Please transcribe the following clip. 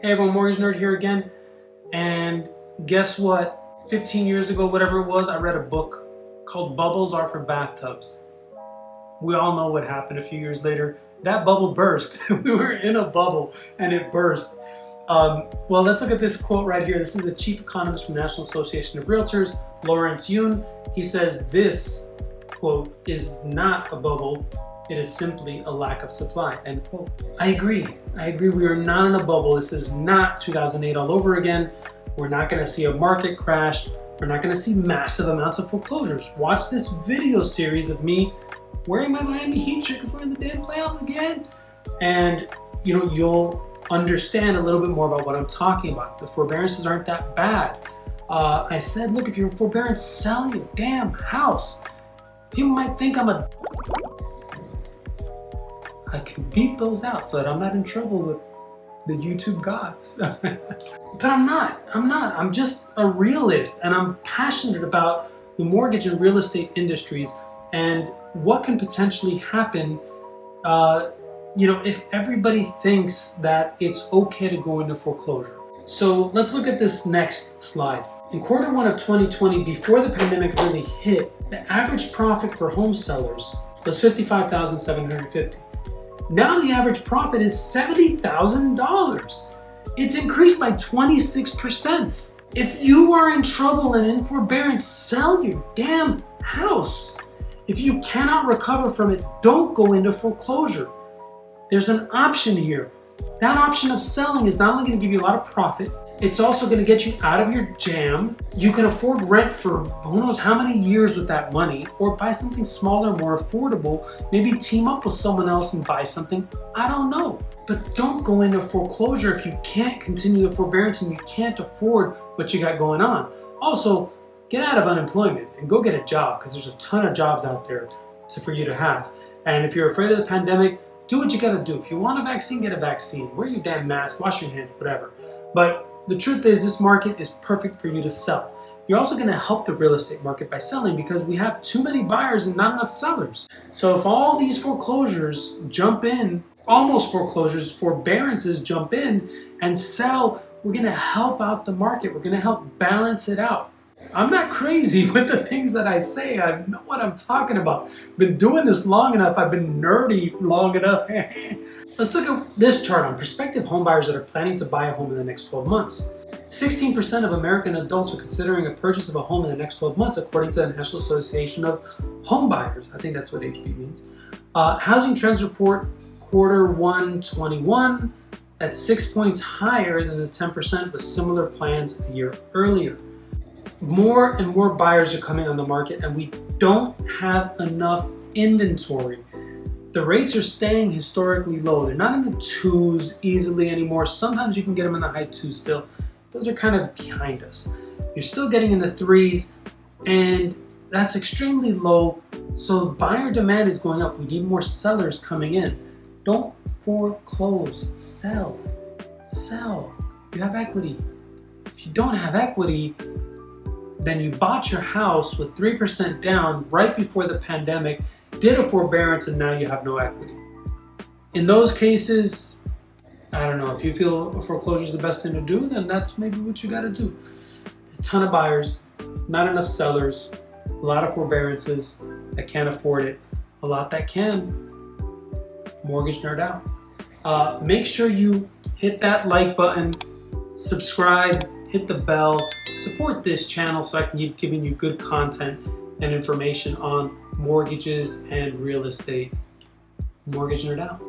Hey everyone, Mortgage Nerd here again. And guess what? 15 years ago, whatever it was, I read a book called Bubbles Are for Bathtubs. We all know what happened a few years later. That bubble burst. We were in a bubble and it burst. Well, let's look at this quote right here. This is the chief economist from National Association of Realtors, Lawrence Yun. He says this, quote, is not a bubble. It is simply a lack of supply, end quote. I agree. We are not in a bubble. This is not 2008 all over again. We're not going to see a market crash. We're not going to see massive amounts of foreclosures. Watch this video series of me wearing my Miami Heat shirt because we're in the damn playoffs again. And you'll understand a little bit more about what I'm talking about. The forbearances aren't that bad. I said, look, if you're in forbearance, sell your damn house. People might think I can beat those out so that I'm not in trouble with the YouTube gods. But I'm not. I'm just a realist, and I'm passionate about the mortgage and real estate industries and what can potentially happen if everybody thinks that it's okay to go into foreclosure. So let's look at this next slide. In quarter one of 2020, before the pandemic really hit, the average profit for home sellers was $55,750. Now the average profit is $70,000. It's increased by 26%. If you are in trouble and in forbearance, sell your damn house. If you cannot recover from it, don't go into foreclosure. There's an option here. That option of selling is not only going to give you a lot of profit, it's also going to get you out of your jam. You can afford rent for who knows how many years with that money, or buy something smaller, more affordable. Maybe team up with someone else and buy something. I don't know. But don't go into foreclosure if you can't continue the forbearance and you can't afford what you got going on. Also, get out of unemployment and go get a job, because there's a ton of jobs out there for you to have. And if you're afraid of the pandemic, do what you got to do. If you want a vaccine, get a vaccine. Wear your damn mask, wash your hands, whatever. But the truth is, this market is perfect for you to sell. You're also going to help the real estate market by selling, because we have too many buyers and not enough sellers. So if all these foreclosures jump in, almost foreclosures, forbearances jump in and sell, we're going to help out the market. We're going to help balance it out. I'm not crazy with the things that I say. I know what I'm talking about. Been doing this long enough. I've been nerdy long enough. Let's look at this chart on prospective homebuyers that are planning to buy a home in the next 12 months. 16% of American adults are considering a purchase of a home in the next 12 months, according to the National Association of Homebuyers. I think that's what HB means. Housing Trends Report quarter 1 21, that's 6 points higher than the 10% with similar plans a year earlier. More and more buyers are coming on the market, and we don't have enough inventory. The rates are staying historically low. They're not in the 2s easily anymore. Sometimes you can get them in the high 2s still. Those are kind of behind us. You're still getting in the 3s, and that's extremely low. So buyer demand is going up. We need more sellers coming in. Don't foreclose. Sell. Sell. You have equity. If you don't have equity, then you bought your house with 3% down right before the pandemic, did a forbearance, and now you have no equity. In those cases, I don't know, if you feel a foreclosure is the best thing to do, then that's maybe what you got to do. A ton of buyers, not enough sellers, a lot of forbearances that can't afford it, a lot that can. Mortgage Nerd out. Make sure you hit that like button, subscribe, hit the bell, support this channel so I can keep giving you good content and information on mortgages and real estate. Mortgage Nerd out.